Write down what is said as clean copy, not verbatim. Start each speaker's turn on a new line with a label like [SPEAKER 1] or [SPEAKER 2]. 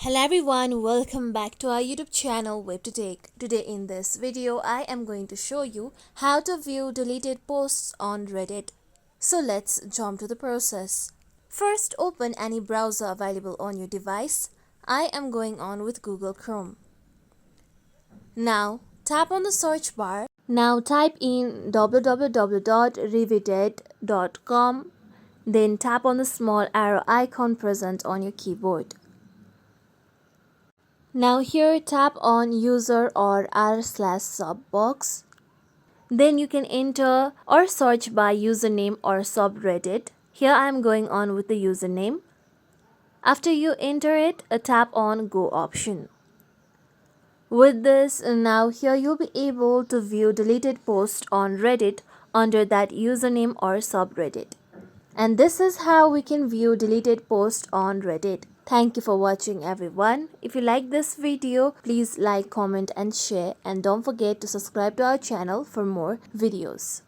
[SPEAKER 1] Hello everyone, welcome back to our YouTube channel WebToTech. Today in this video, I am going to show you how to view deleted posts on Reddit. So let's jump to the process. First, open any browser available on your device. I am going on with Google Chrome. Now, tap on the search bar. Now type in www.revited.com. Then tap on the small arrow icon present on your keyboard. Now here tap on user or r/sub box. Then you can enter or search by username or subreddit. Here I am going on with the username. After you enter it, tap on go option. With this, now here you'll be able to view deleted posts on Reddit under that username or subreddit. And this is how we can view deleted posts on Reddit. Thank you for watching everyone. If you like this video, please like, comment and share, and don't forget to subscribe to our channel for more videos.